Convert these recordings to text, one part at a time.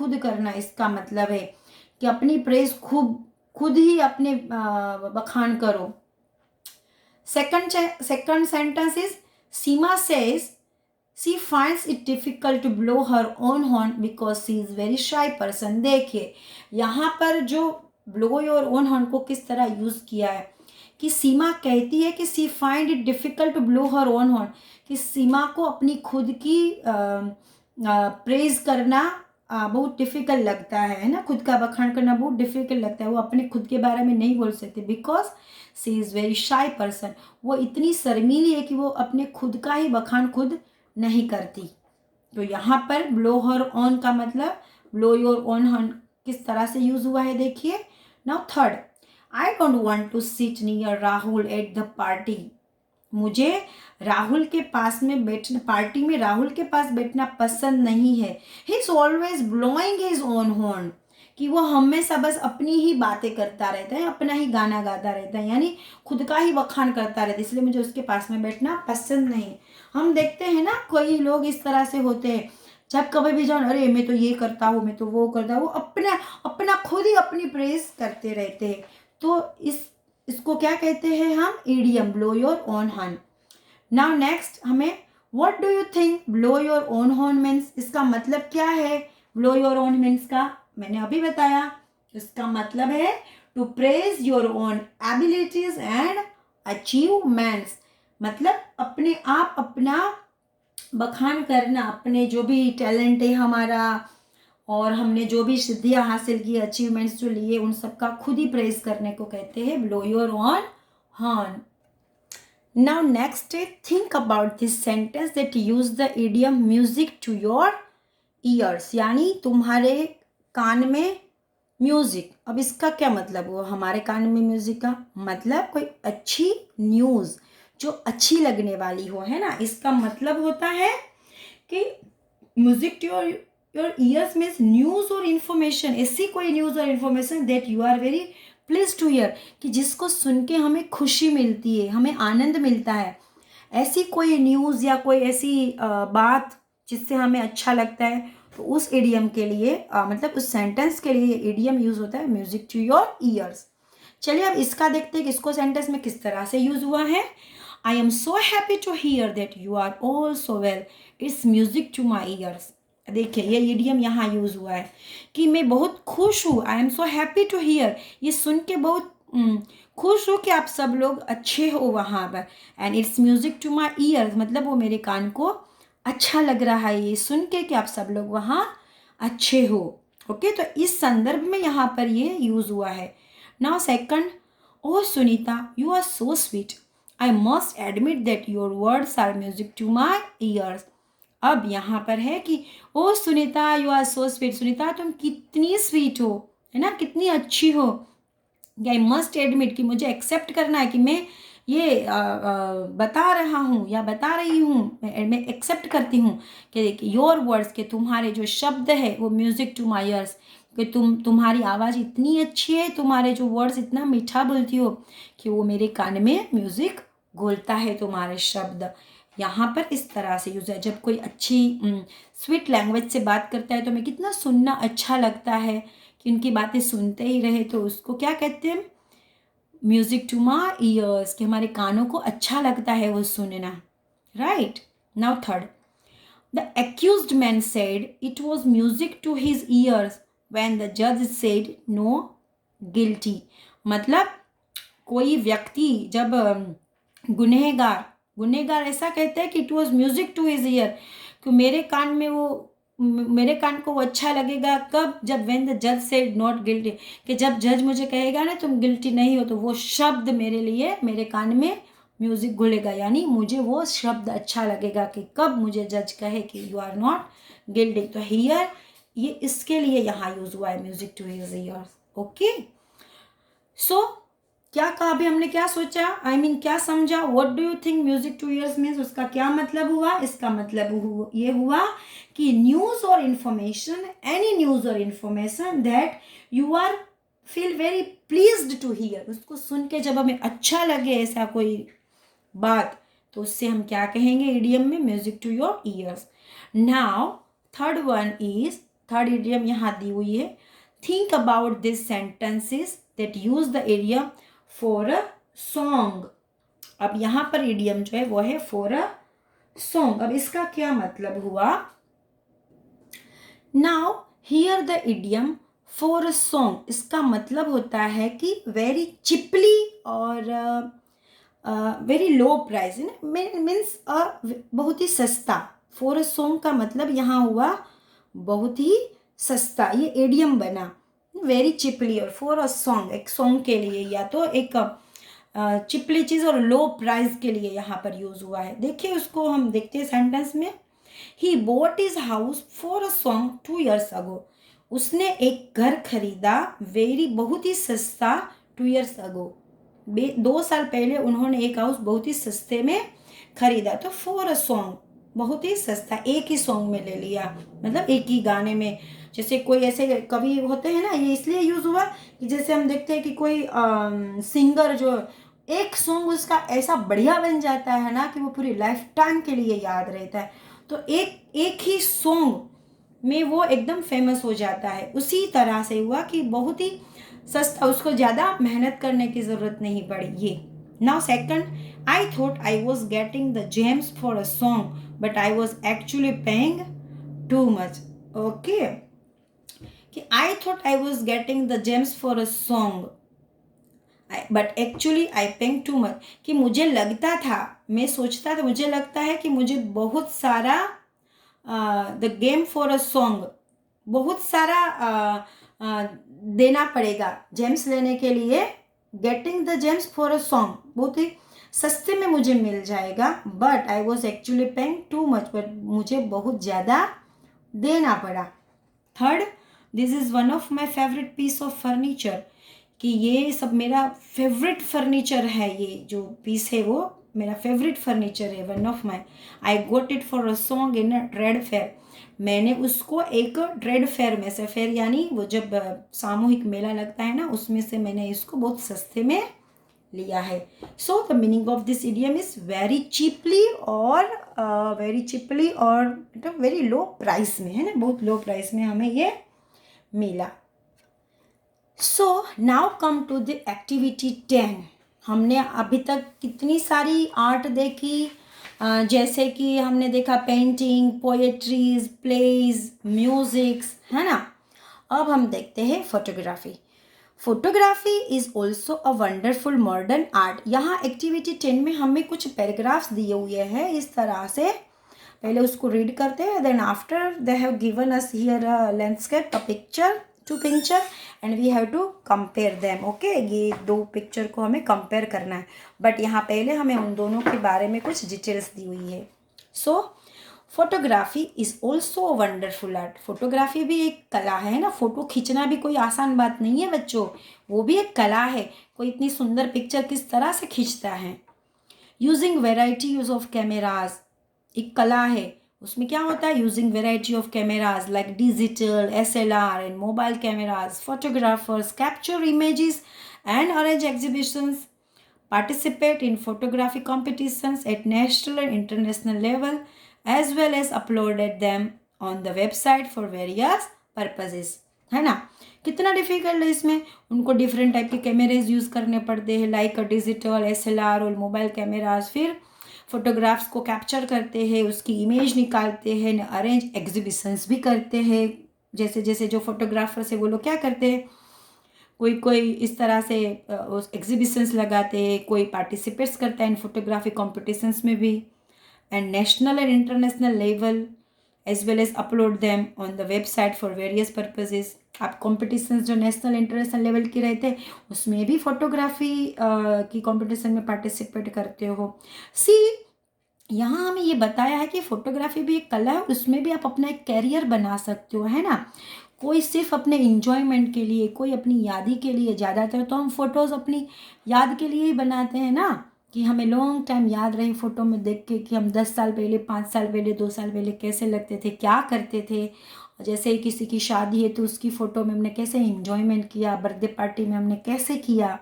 खुद करना, इसका मतलब है कि अपनी प्रेज खुद ही अपने बखान करो। Second sentence is Seema says she finds it difficult to blow her own horn because she is very shy person। देखिए यहाँ पर जो blow your own horn को किस तरह यूज किया है कि सीमा कहती है कि she find it difficult to blow her own horn, कि सीमा को अपनी खुद की प्रेज करना बहुत डिफिकल्ट लगता है ना, खुद का बखान करना बहुत डिफिकल्ट लगता है। वो अपने खुद के बारे में नहीं बोल सकते because she is very shy person. वो इतनी शर्मीली है कि वो अपने खुद का ही बखान खुद नहीं करती। तो यहाँ पर ब्लो हर ऑन का मतलब ब्लो योर ऑन हॉर्न किस तरह से यूज हुआ है देखिए। Now third, I don't want to sit near Rahul at the party. मुझे राहुल के पास में बैठना, पार्टी में राहुल के पास बैठना पसंद नहीं है। He is always blowing his own horn, कि वो हमेशा बस अपनी ही बातें करता रहता है, अपना ही गाना गाता रहता है, यानी खुद का ही बखान करता रहता है, इसलिए मुझे उसके पास में बैठना पसंद नहीं। हम देखते हैं ना कोई लोग इस तरह से होते हैं, जब कभी भी जाओ अरे मैं तो ये करता हूँ, मैं तो वो करता हूँ, वो अपना अपना खुद ही अपनी प्रेज करते रहते हैं। तो इसको क्या कहते हैं हम, idiom, blow your own horn. Now next हमें what do you think blow your own horn means, इसका मतलब क्या है ब्लो योर ओन मीन्स का, मैंने अभी बताया। इसका मतलब है to praise your own abilities and achievements, मतलब अपने आप अपना बखान करना, अपने जो भी टैलेंट है हमारा और हमने जो भी सिद्धियां हासिल की, अचीवमेंट्स जो लिए, उन सबका खुद ही प्रेज करने को कहते हैं blow your own horn. Now next है think about this sentence that use the idiom music to your ears, यानी तुम्हारे कान में म्यूजिक। अब इसका क्या मतलब हुआ, हमारे कान में म्यूजिक का मतलब कोई अच्छी न्यूज जो अच्छी लगने वाली हो, है ना। इसका मतलब होता है कि music to your ears means news और इन्फॉर्मेशन, ऐसी कोई न्यूज और information that you are very please to hear, कि जिसको सुन के हमें खुशी मिलती है, हमें आनंद मिलता है। ऐसी कोई न्यूज़ या कोई ऐसी बात जिससे हमें अच्छा लगता है, तो उस इडियम के लिए मतलब उस सेंटेंस के लिए इडियम यूज होता है म्यूजिक टू योर ईयर्स। चलिए अब इसका देखते हैं कि इसको सेंटेंस में किस तरह से यूज हुआ है। I am so happy to hear that you are all so well, it's music to my ears. देखिए ये इडियम यहाँ यूज हुआ है कि मैं बहुत खुश हूँ, I am so happy to hear, ये सुन के बहुत खुश हो कि आप सब लोग अच्छे हो वहाँ पर। And it's music to my ears, मतलब वो मेरे कान को अच्छा लग रहा है ये सुन के कि आप सब लोग वहाँ अच्छे हो। ओके, तो इस संदर्भ में यहाँ पर ये यूज हुआ है। Now second, oh Sunita you are so sweet, I must admit that your words are music to my ears. अब यहाँ पर है कि oh Sunita you are so sweet, Sunita तुम कितनी स्वीट हो, है ना, कितनी अच्छी हो। आई मस्ट एडमिट, कि मुझे एक्सेप्ट करना है कि मैं ये बता रहा हूँ या बता रही हूँ, मैं एक्सेप्ट करती हूँ कि योर वर्ड्स, के तुम्हारे जो शब्द है वो म्यूजिक टू माई ईयर्स, कि तुम्हारी आवाज़ इतनी अच्छी है, तुम्हारे जो वर्ड्स इतना मीठा बोलती हो कि वो मेरे कान में म्यूजिक घोलता है तुम्हारे शब्द। यहाँ पर इस तरह से यूज है, जब कोई अच्छी स्वीट लैंग्वेज से बात करता है तो हमें कितना सुनना अच्छा लगता है कि उनकी बातें सुनते ही रहे, तो उसको क्या कहते हैं, म्यूजिक टू माई ईयर्स, कि हमारे कानों को अच्छा लगता है वो सुनना। Right, now third, the accused man said it was music to his ears when the जज सेड नो गिल्टी, मतलब कोई व्यक्ति जब गुनहगार ऐसा कहता है कि it was music to his ear, कि मेरे कान को वो अच्छा लगेगा कब, जब व्हेन द जज सेड नॉट गिल्टी, कि जब जज मुझे कहेगा ना तुम गिल्टी नहीं हो, तो वो शब्द मेरे लिए मेरे कान में म्यूजिक घुलेगा, यानी मुझे वो शब्द अच्छा लगेगा कि कब मुझे जज कहे कि यू आर नॉट गिल्टी। तो हियर ये इसके लिए यहाँ यूज हुआ है music to his ears. Okay, so क्या कहा अभी हमने, क्या सोचा, आई मीन क्या समझा, what do you think music two years means, उसका क्या मतलब हुआ। इसका मतलब ये हुआ कि न्यूज और इंफॉर्मेशन, एनी न्यूज और information that you are feel very pleased to hear, उसको सुन के जब हमें अच्छा लगे ऐसा कोई बात, तो उससे हम क्या कहेंगे इडियम में, music to your ears. Now third one is third idiom यहाँ दी हुई है, think about this sentences that use the idiom for a song. अब यहाँ पर इडियम जो है वो है फॉर अ सॉन्ग। अब इसका क्या मतलब हुआ? Now here the idiom for a song, इसका मतलब होता है कि वेरी चिपली और वेरी लो प्राइस, मीन्स बहुत ही सस्ता। फॉर अ सॉन्ग का मतलब यहाँ हुआ बहुत ही सस्ता, ये एडियम बना वेरी चिपली। और फॉर अ सॉन्ग, एक सॉन्ग के लिए या तो एक चिपली चीज़ और लो प्राइस के लिए यहाँ पर यूज़ हुआ है। देखिए उसको हम देखते हैं सेंटेंस में। He bought his house for a song 2 years अगो, उसने एक घर खरीदा वेरी बहुत ही सस्ता 2 years अगो, 2 साल पहले उन्होंने एक हाउस बहुत ही सस्ते में खरीदा। तो फॉर अ सॉन्ग बहुत ही सस्ता, एक ही सॉन्ग में ले लिया, मतलब एक ही गाने में। जैसे कोई ऐसे कवि होते हैं ना, ये इसलिए यूज़ हुआ कि जैसे हम देखते हैं कि कोई सिंगर जो एक सॉन्ग उसका ऐसा बढ़िया बन जाता है ना कि वो पूरी लाइफ टाइम के लिए याद रहता है। तो एक ही सॉन्ग में वो एकदम फेमस हो जाता है। उसी तरह से हुआ कि बहुत ही सस्ता, उसको ज़्यादा मेहनत करने की ज़रूरत नहीं पड़ी। ये now second, I thought I was getting the gems for a song but I was actually paying too much. Okay, कि I thought I was getting the gems for a song but actually I paying too much, कि मुझे लगता था, मैं सोचता था, मुझे लगता है कि मुझे बहुत सारा the game for a song, बहुत सारा देना पड़ेगा जेम्स लेने के लिए। Getting the gems for a song बहुत ही सस्ते में मुझे मिल जाएगा, but I was actually paying too much, but मुझे बहुत ज़्यादा देना पड़ा। Third, this is one of my favourite piece of furniture, कि ये सब मेरा फेवरेट फर्नीचर है, ये जो पीस है वो मेरा फेवरेट फर्नीचर है। One of my, I got it for a song in a trade fair, मैंने उसको एक ट्रेड फेयर में से, फेयर यानी वो जब सामूहिक मेला लगता है ना, उसमें से मैंने इसको बहुत सस्ते में लिया है। So the meaning of this idiom is very cheaply और वेरी चिपली और मतलब वेरी लो प्राइस में, है ना, बहुत लो प्राइस में हमें ये मिला। So now come to the activity 10। हमने अभी तक कितनी सारी आर्ट देखी, जैसे कि हमने देखा पेंटिंग, पोएट्रीज, प्लेज, म्यूजिक्स, है ना। अब हम देखते हैं photography. Photography is also a wonderful modern art. यहाँ एक्टिविटी 10 में हमें कुछ पैराग्राफ्स दिए हुए हैं इस तरह से, पहले उसको रीड करते हैं, then after they have given us here a landscape, a picture, 2 picture and we have to compare them. Okay, ये 2 पिक्चर को हमें कंपेयर करना है, बट यहाँ पहले हमें उन दोनों के बारे में कुछ डिटेल्स दी हुई है। So photography is also a wonderful art. Photography भी एक कला है ना, फोटो खींचना भी कोई आसान बात नहीं है बच्चों, वो भी एक कला है। कोई इतनी सुंदर पिक्चर किस तरह से खींचता है। Using variety use of cameras, एक कला है, उसमें क्या होता है, using variety of cameras like digital, SLR and mobile cameras, photographers capture images and arrange exhibitions, participate in photography competitions at national and international level as well as uploaded them on the website for various purposes। है ना, कितना difficult है इसमें, उनको different type के कैमरेज use करने पड़ते हैं लाइक डिजिटल, SLR और मोबाइल कैमराज। फिर फोटोग्राफ्स को कैप्चर करते हैं, उसकी इमेज निकालते हैं, अरेंज एग्जीबिशंस भी करते हैं। जैसे जैसे जो फोटोग्राफर्स है वो लोग क्या करते हैं, कोई कोई इस तरह से एग्जीबिशंस लगाते हैं, कोई पार्टिसिपेट्स करता है इन फोटोग्राफी कॉम्पिटिशन्स में भी, and national and international level as well as upload them on the website for various purposes. आप कॉम्पिटिशन्स जो नेशनल इंटरनेशनल लेवल की रहते हैं उसमें भी फोटोग्राफी की कॉम्पिटिशन में पार्टिसिपेट करते हो। सी, यहाँ हमें ये बताया है कि फोटोग्राफी भी एक कला है, उसमें भी आप अपना एक कैरियर बना सकते हो, है ना। कोई सिर्फ अपने इंजॉयमेंट के लिए, कोई अपनी यादी के लिए, ज़्यादातर तो हम फोटोज़ अपनी याद के लिए ही बनाते हैं ना, कि हमें लॉन्ग टाइम याद रहे फ़ोटो में देख के कि हम 10 साल पहले, 5 साल पहले, 2 साल पहले कैसे लगते थे, क्या करते थे। जैसे किसी की शादी है तो उसकी फ़ोटो में हमने कैसे इंजॉयमेंट किया, बर्थडे पार्टी में हमने कैसे किया।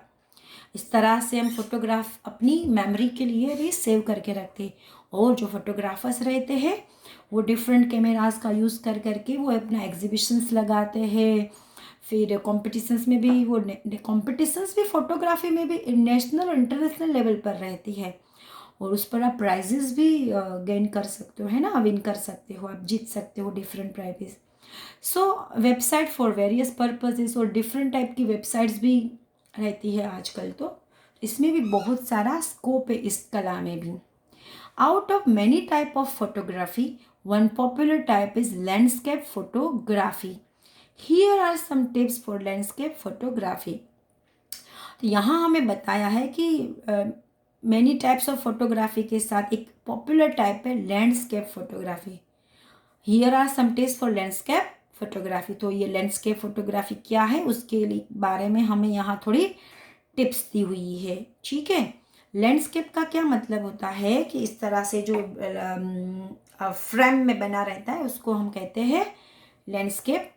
इस तरह से हम फोटोग्राफ अपनी मेमोरी के लिए भी सेव करके रखते हैं। और जो फोटोग्राफर्स रहते हैं वो डिफरेंट कैमरास का यूज़ कर करके वो अपना एग्जीबिशंस लगाते हैं। फिर कॉम्पिटिशन्स में भी वो कॉम्पिटिशन्स भी फोटोग्राफी में भी नेशनल और इंटरनेशनल लेवल पर रहती है, और उस पर आप प्राइजेस भी गेन कर सकते हो, है ना, विन कर सकते हो, आप जीत सकते हो different prizes. So website for various purposes, और डिफरेंट टाइप की वेबसाइट्स भी रहती है आजकल, तो इसमें भी बहुत सारा स्कोप है इस कला में भी। Out of many type of photography, one popular type is landscape photography. Here are some tips for landscape photography. तो यहाँ हमें बताया है कि मैनी टाइप्स ऑफ फोटोग्राफी के साथ एक पॉपुलर टाइप है landscape photography. Here are some tips for landscape photography. तो ये लैंडस्केप फोटोग्राफी क्या है उसके बारे में हमें यहाँ थोड़ी टिप्स दी हुई है, ठीक है। लैंडस्केप का क्या मतलब होता है कि इस तरह से जो फ्रेम में बना रहता है उसको हम कहते हैं लैंडस्केप।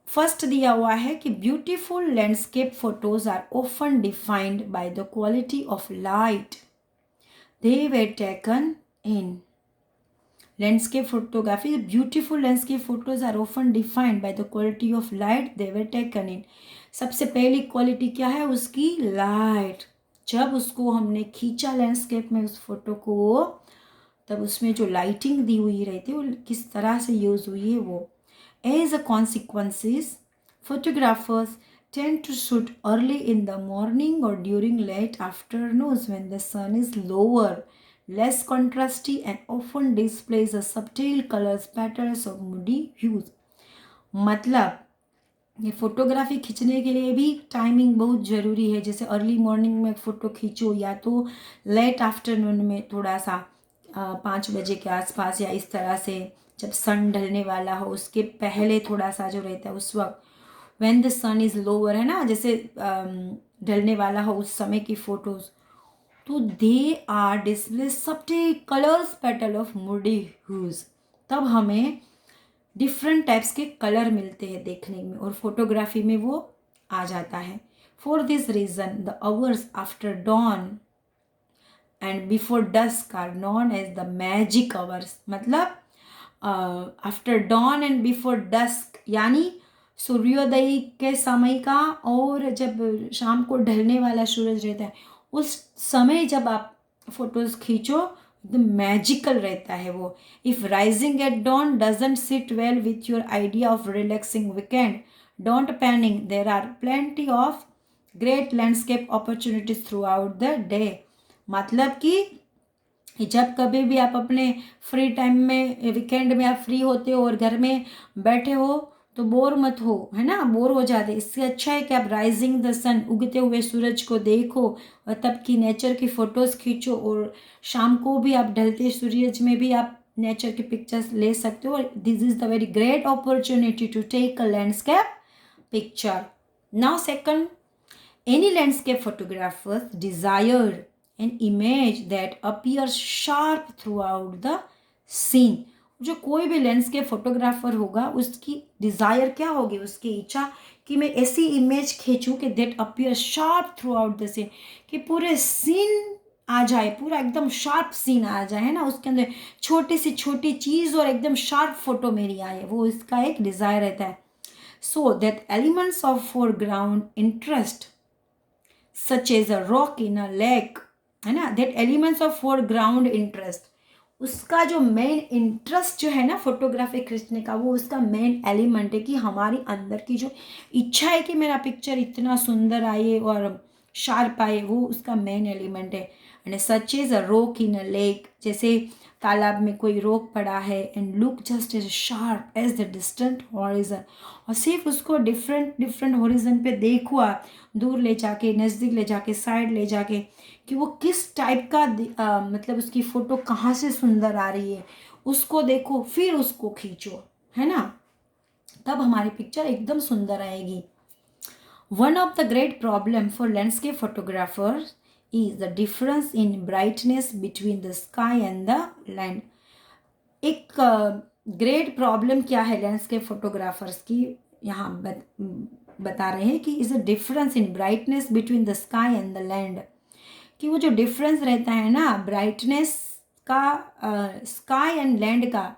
फर्स्ट दिया हुआ है कि beautiful landscape photos are often defined by the quality of light they were taken in. Landscape photography, beautiful landscape photos are often defined by the quality of light they were taken in. सबसे पहली quality क्या है उसकी, light. जब उसको हमने खींचा landscape में उस फोटो को, तब उसमें जो लाइटिंग दी हुई रहती है वो किस तरह से यूज हुई है वो। As a consequences, photographers tend to shoot early in the morning or during late afternoons when the sun is lower, less contrasty, and often displays a subtle colors patterns of moody hues. मतलब ये photography खींचने के लिए भी timing बहुत ज़रूरी है। जैसे अर्ली मॉर्निंग में फ़ोटो खींचो या तो लेट आफ्टरनून में थोड़ा सा 5 बजे के आसपास, या इस तरह से जब सन ढलने वाला हो उसके पहले थोड़ा सा जो रहता है उस वक्त, when the sun is lower, है ना, जैसे ढलने वाला हो उस समय की फ़ोटोज़, तो दे आर डिस्प्ले सबटे colours petal of moody hues. तब हमें डिफरेंट टाइप्स के कलर मिलते हैं देखने में, और फोटोग्राफी में वो आ जाता है। For this reason the hours after dawn and before dusk are known as the magic hours. मतलब after dawn and before dusk यानी सूर्योदय के समय का, और जब शाम को ढलने वाला सूरज रहता है उस समय जब आप फोटोज़ खींचो एकदम मैजिकल रहता है वो। If rising at dawn doesn't sit well with your idea of relaxing weekend, don't panic, there are plenty of great landscape opportunities throughout the day. मतलब कि जब कभी भी आप अपने फ्री टाइम में, वीकेंड में आप फ्री होते हो और घर में बैठे हो तो बोर मत हो, है ना, बोर हो जाते। इससे अच्छा है कि आप राइजिंग द सन, उगते हुए सूरज को देखो और तब की नेचर की फ़ोटोज़ खींचो, और शाम को भी आप ढलते सूरज में भी आप नेचर की पिक्चर्स ले सकते हो। और this is the very great opportunity to take a landscape picture. Now second, any landscape photographers desire an image that appears sharp throughout the scene। जो कोई भी लैंडस्केप फोटोग्राफर होगा उसकी डिज़ायर क्या होगी, उसकी इच्छा कि मैं ऐसी इमेज खींचूं कि that appear sharp throughout the scene, कि पूरे सीन आ जाए, पूरा एकदम शार्प सीन आ जाए, है ना, उसके अंदर छोटी सी छोटी चीज़ और एकदम शार्प फोटो मेरी आए, वो इसका एक डिज़ायर रहता है। So that elements of foreground interest such as a rock in a lake, है ना, that elements of foreground interest, उसका जो मेन इंटरेस्ट जो है ना फोटोग्राफी खींचने का, वो उसका मेन एलिमेंट है कि हमारी अंदर की जो इच्छा है कि मेरा पिक्चर इतना सुंदर आए और शार्प आए, वो उसका मेन एलिमेंट है। And such is a rock in a lake, जैसे तालाब में कोई रोक पड़ा है, and look just as sharp as the distant horizon, और सिर्फ उसको डिफरेंट डिफरेंट हॉरिजन पे देखो आप, दूर ले जाके, नज़दीक ले जाके, साइड ले जाके, कि वो किस टाइप का मतलब उसकी फ़ोटो कहाँ से सुंदर आ रही है उसको देखो, फिर उसको खींचो, है ना, तब हमारी पिक्चर एकदम सुंदर आएगी। One of the great problem for landscape photographers is the difference in brightness between the sky and the land. एक ग्रेट प्रॉब्लम क्या है लैंडस्केप फोटोग्राफर्स की, यहाँ बता रहे हैं कि is a difference in brightness between the sky and the land, कि वो जो डिफरेंस रहता है ना ब्राइटनेस का स्काई एंड लैंड का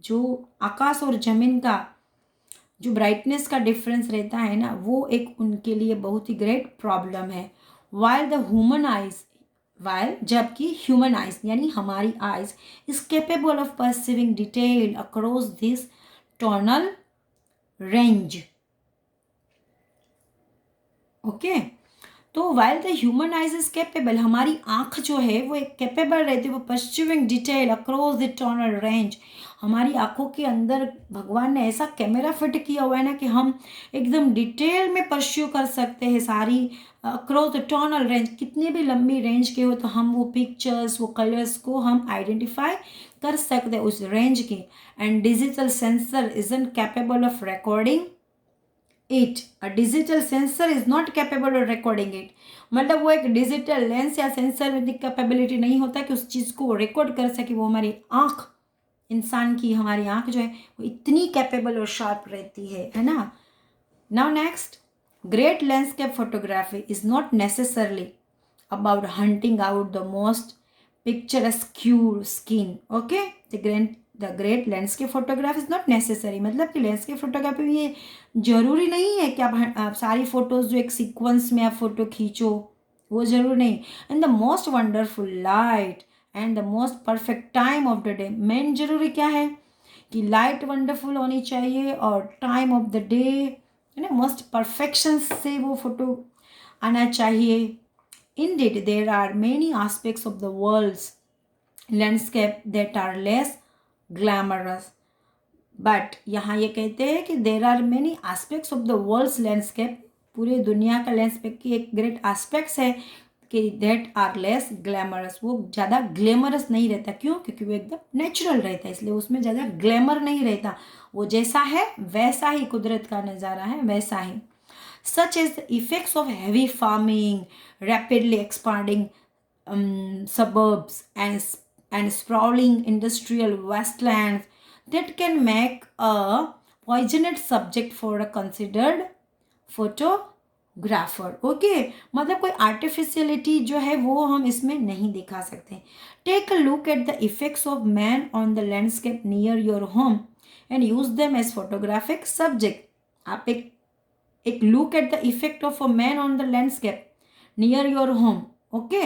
जो आकाश और ज़मीन का जो ब्राइटनेस का डिफरेंस रहता है ना, वो एक उनके लिए बहुत ही ग्रेट प्रॉब्लम है। वाइल जबकि ह्यूमन आइज यानी हमारी eyes is capable of perceiving detail across this tonal range. Okay, तो while the human eyes is capable, हमारी आंख जो है वो एक कैपेबल रहती है वो pursuing detail across the tonal range. हमारी आंखों के अंदर भगवान ने ऐसा कैमरा फिट किया हुआ है ना कि हम एकदम डिटेल में परस्यू कर सकते हैं सारी अक्रॉस द टोनल रेंज। कितनी भी लंबी रेंज के हो तो हम वो पिक्चर्स वो कलर्स को हम आइडेंटिफाई कर सकते हैं उस रेंज के। And digital sensor isn't capable of recording it, a digital sensor is not capable of recording it. मतलब वो एक डिजिटल लेंस या सेंसर में इतनी कैपेबिलिटी नहीं होता कि उस चीज़ को रिकॉर्ड कर सके। वो हमारी आँख, इंसान की हमारी आँख जो है वो इतनी कैपेबल और शार्प रहती है ना। Now next, great landscape photography is not necessarily about hunting out the most picturesque skin. Okay, the great landscape photography is not necessary, मतलब कि लैंडस्केप फोटोग्राफी में ये जरूरी नहीं है कि आप सारी फोटोज जो एक सीक्वेंस में आप फोटो खींचो, वो जरूर नहीं। And the most wonderful light and the most perfect time of the day, main जरूरी क्या है कि लाइट वंडरफुल होनी चाहिए और टाइम ऑफ द डे है ना मोस्ट परफेक्शन से वो फोटो आना चाहिए। Indeed, there are many aspects of the world's landscape that are less glamorous. But यहाँ ये कहते हैं कि there are many aspects of the world's landscape, पूरे दुनिया का लैंडस्केप की एक ग्रेट एस्पेक्ट्स है कि that are less glamorous, वो ज़्यादा ग्लैमरस नहीं रहता। क्यों? क्योंकि वो एकदम नेचुरल रहता है, इसलिए उसमें ज़्यादा ग्लैमर नहीं रहता। वो जैसा है वैसा ही कुदरत का नज़ारा है, वैसा ही। Such as the effects of heavy farming, rapidly expanding suburbs, and sprawling industrial wastelands that can make a poignant subject for a considered photographer. Okay, मतलब कोई आर्टिफिशियलिटी जो है वो हम इसमें नहीं दिखा सकते। Take a look at the effects of man on the landscape near your home and use them as photographic subject. आप एक look at the effect of a man on the landscape near your home. Okay,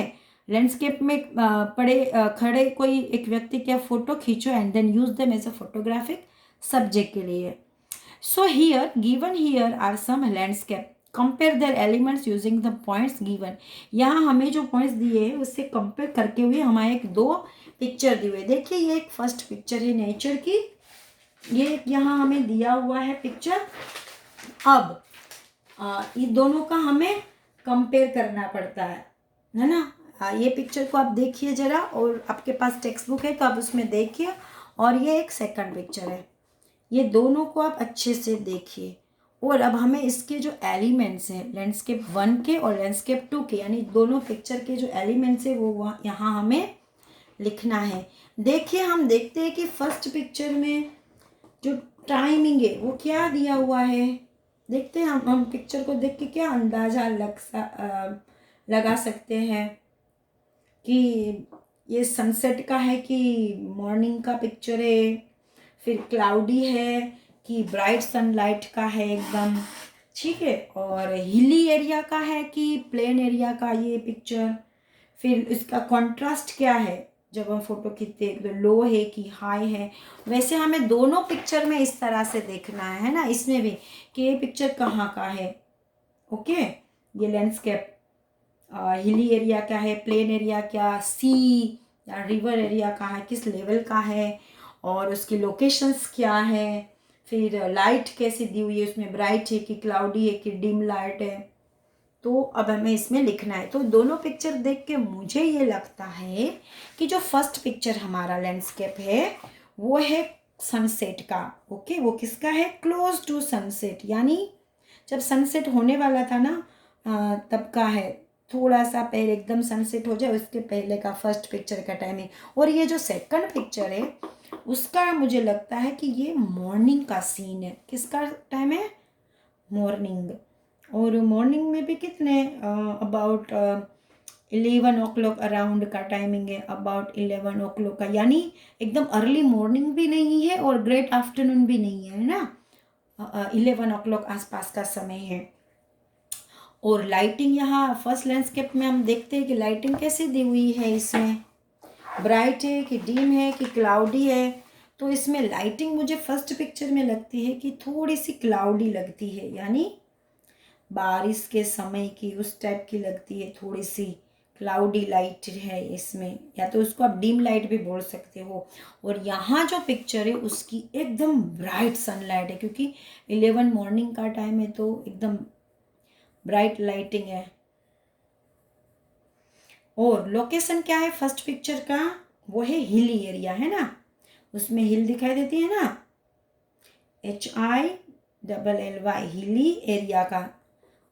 landscape में खड़े कोई एक व्यक्ति का photo खींचो and then use them as a photographic subject के लिए। So here given here are some landscape, compare their elements using the points given. यहाँ हमें जो पॉइंट्स दिए हैं उससे कंपेयर करके हुए हमारे एक दो पिक्चर दिए हुए। देखिए ये एक फर्स्ट पिक्चर है नेचर की, ये यहाँ हमें दिया हुआ है पिक्चर। अब ये दोनों का हमें कंपेयर करना पड़ता है ना। ये पिक्चर को आप देखिए ज़रा, और आपके पास टेक्स्ट बुक है तो आप उसमें देखिए। और ये एक सेकंड पिक्चर है, ये दोनों को आप अच्छे से देखिए। और अब हमें इसके जो एलिमेंट्स हैं लैंडस्केप 1 के और लैंडस्केप 2 के, यानी दोनों पिक्चर के जो एलिमेंट्स है वो यहाँ हमें लिखना है। देखिए हम देखते हैं कि फर्स्ट पिक्चर में जो टाइमिंग है वो क्या दिया हुआ है। देखते हैं हम पिक्चर को देख के क्या अंदाज़ा लगा सकते हैं कि ये सनसेट का है कि मॉर्निंग का पिक्चर है, फिर क्लाउडी है कि ब्राइट सनलाइट का है एकदम, ठीक है, और हिली एरिया का है कि प्लेन एरिया का ये पिक्चर। फिर इसका कॉन्ट्रास्ट क्या है जब हम फोटो खींचते हैं, तो लो है कि हाई है। वैसे हमें दोनों पिक्चर में इस तरह से देखना है ना, इसमें भी कि ये पिक्चर कहाँ का है। ओके, ये लैंडस्केप हिली एरिया क्या है, प्लेन एरिया क्या, सी या रिवर एरिया का है, किस लेवल का है, और उसकी लोकेशंस क्या है, फिर लाइट कैसी दी हुई है उसमें, ब्राइट है कि क्लाउडी है कि डिम लाइट है। तो अब हमें इसमें लिखना है। तो दोनों पिक्चर देख के मुझे ये लगता है कि जो फर्स्ट पिक्चर हमारा लैंडस्केप है वो है सनसेट का। ओके, वो किसका है, क्लोज टू सनसेट, यानी जब सनसेट होने वाला था ना तब का है, थोड़ा सा पहले एकदम सनसेट हो जाए उसके पहले का फर्स्ट पिक्चर का टाइमिंग। और ये जो सेकंड पिक्चर है उसका मुझे लगता है कि ये मॉर्निंग का सीन है। किसका टाइम है, मॉर्निंग। और मॉर्निंग में भी कितने अबाउट 11 o'clock अराउंड का टाइमिंग है, अबाउट 11 o'clock का, यानी एकदम अर्ली मॉर्निंग भी नहीं है और ग्रेट आफ्टरनून भी नहीं है ना, 11 o'clock आसपास का समय है। और लाइटिंग यहाँ फर्स्ट लैंडस्केप में हम देखते हैं कि लाइटिंग कैसे दी हुई है, इसमें ब्राइट है कि डिम है कि क्लाउडी है। तो इसमें लाइटिंग मुझे फर्स्ट पिक्चर में लगती है कि थोड़ी सी क्लाउडी लगती है, यानी बारिश के समय की उस टाइप की लगती है, थोड़ी सी क्लाउडी लाइट है इसमें, या तो उसको आप डिम लाइट भी बोल सकते हो। और यहाँ जो पिक्चर है उसकी एकदम ब्राइट सनलाइट है, क्योंकि 11 मॉर्निंग का टाइम है तो एकदम ब्राइट लाइटिंग है। और लोकेशन क्या है फर्स्ट पिक्चर का, वो है हिली एरिया, है ना, उसमें हिल दिखाई देती है ना, HILLY, हिली एरिया का।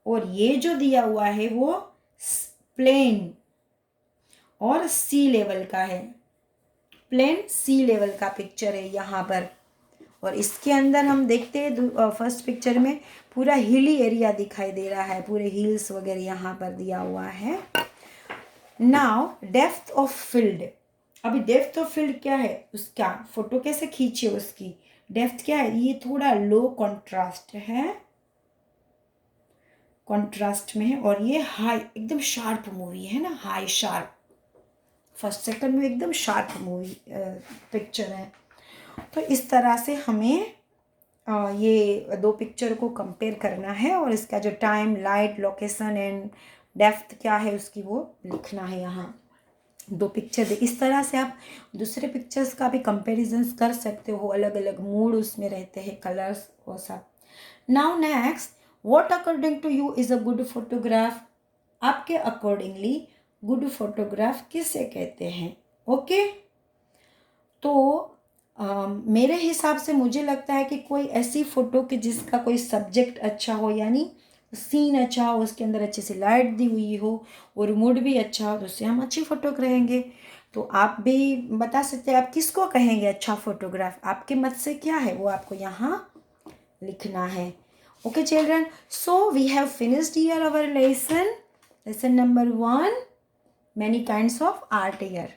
और ये जो दिया हुआ है वो प्लेन और सी लेवल का है, प्लेन सी लेवल का पिक्चर है यहाँ पर। और इसके अंदर हम देखते हैं फर्स्ट पिक्चर में पूरा हिली एरिया दिखाई दे रहा है, पूरे हिल्स वगैरह यहाँ पर दिया हुआ है। नाउ डेप्थ ऑफ फील्ड, अभी डेप्थ ऑफ फील्ड क्या है, उसका फोटो कैसे खींचे, उसकी डेप्थ क्या है, ये थोड़ा लो कंट्रास्ट है, कंट्रास्ट में है। और ये हाई एकदम शार्प मूवी है ना, हाई शार्प, फर्स्ट सेकंड में एकदम शार्प मूवी पिक्चर है। तो इस तरह से हमें ये दो पिक्चर को कंपेयर करना है और इसका जो time, light, location and depth क्या है उसकी वो लिखना है यहाँ। दो पिक्चर इस तरह से आप दूसरे पिक्चर्स का भी कंपेरिजन्स कर सकते हो, अलग अलग मूड उसमें रहते हैं, कलर्स वो सब। Now next, what according to you is a good photograph, आपके अकॉर्डिंगली गुड फोटोग्राफ किसे कहते हैं। ओके तो मेरे हिसाब से मुझे लगता है कि कोई ऐसी फ़ोटो कि जिसका कोई सब्जेक्ट अच्छा हो, यानी सीन अच्छा हो, उसके अंदर अच्छी सी लाइट दी हुई हो और मूड भी अच्छा हो, तो उससे हम अच्छी फ़ोटो करेंगे। तो आप भी बता सकते हैं आप किसको कहेंगे अच्छा फोटोग्राफ, आपके मत से क्या है वो आपको यहाँ लिखना है। Okay children, so we have finished here our lesson number 1, many kinds of art here.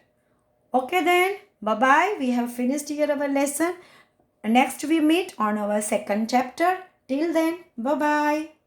Okay then, bye bye, we have finished here our lesson. Next we meet on our second chapter. Till then, bye bye.